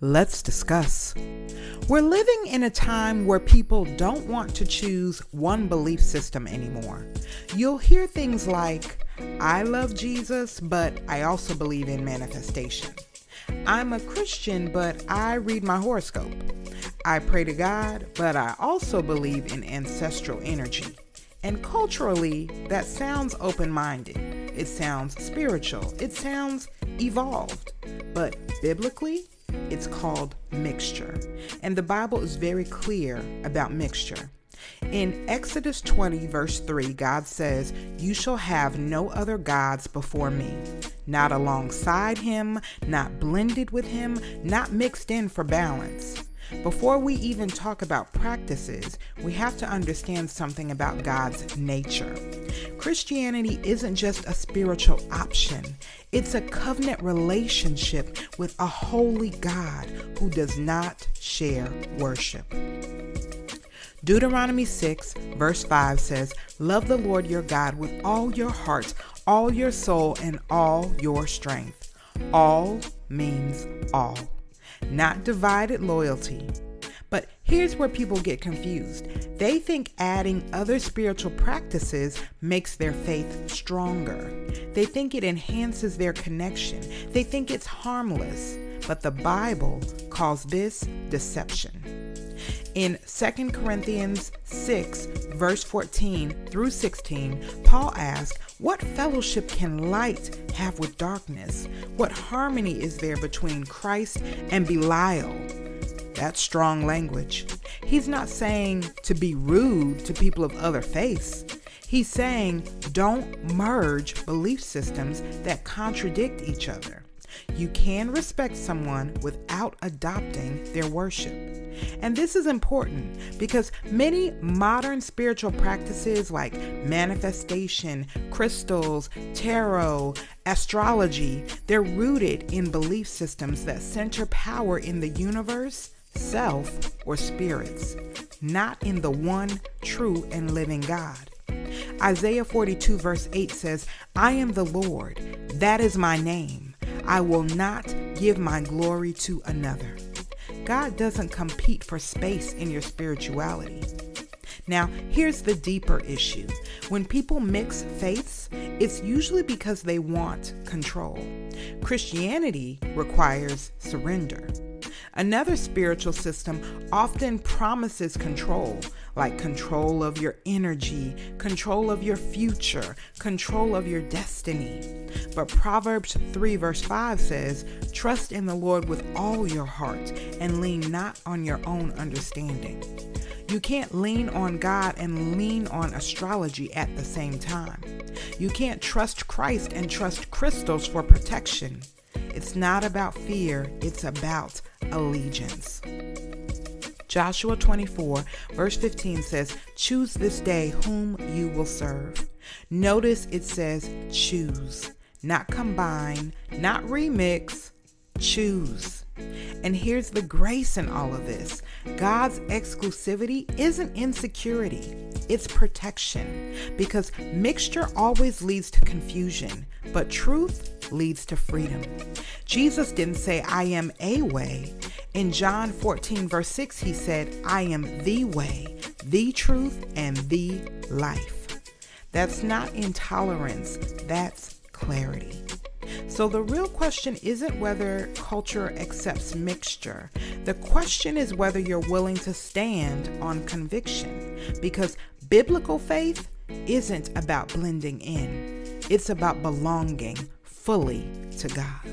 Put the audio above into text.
Let's discuss. We're living in a time where people don't want to choose one belief system anymore. You'll hear things like, I love Jesus, but I also believe in manifestation. I'm a Christian, but I read my horoscope. I pray to God, but I also believe in ancestral energy. And culturally, that sounds open-minded. It sounds spiritual. It sounds evolved. But biblically, it's called mixture. And the Bible is very clear about mixture. In Exodus 20, verse 3, God says, "You shall have no other gods before me," not alongside him, not blended with him, not mixed in for balance. Before we even talk about practices, we have to understand something about God's nature. Christianity isn't just a spiritual option. It's a covenant relationship with a holy God who does not share worship. Deuteronomy 6, verse 5 says, "Love the Lord your God with all your heart, all your soul, and all your strength." All means all, not divided loyalty. But here's where people get confused. They think adding other spiritual practices makes their faith stronger. They think it enhances their connection. They think it's harmless. But the Bible calls this deception. In 2 Corinthians 6, verse 14 through 16, Paul asks, "What fellowship can light have with darkness? What harmony is there between Christ and Belial?" That's strong language. He's not saying to be rude to people of other faiths. He's saying don't merge belief systems that contradict each other. You can respect someone without adopting their worship. And this is important because many modern spiritual practices like manifestation, crystals, tarot, astrology, they're rooted in belief systems that center power in the universe, self, or spirits, not in the one true and living God. Isaiah 42 verse 8 says, "I am the Lord, that is my name. I will not give my glory to another." God doesn't compete for space in your spirituality. Now, here's the deeper issue. When people mix faiths, it's usually because they want control. Christianity requires surrender. Another spiritual system often promises control, like control of your energy, control of your future, control of your destiny. But Proverbs 3 verse 5 says, "Trust in the Lord with all your heart and lean not on your own understanding." You can't lean on God and lean on astrology at the same time. You can't trust Christ and trust crystals for protection. It's not about fear, it's about allegiance. Joshua 24 verse 15 says, "Choose this day whom you will serve." Notice it says choose, not combine, not remix, choose. And here's the grace in all of this. God's exclusivity isn't insecurity, it's protection. Because mixture always leads to confusion, but truth leads to freedom. Jesus didn't say, "I am a way." In John 14 verse 6, he said, "I am the way, the truth, and the life." That's not intolerance, that's clarity. So the real question isn't whether culture accepts mixture. The question is whether you're willing to stand on conviction. Because biblical faith isn't about blending in. It's about belonging fully to God.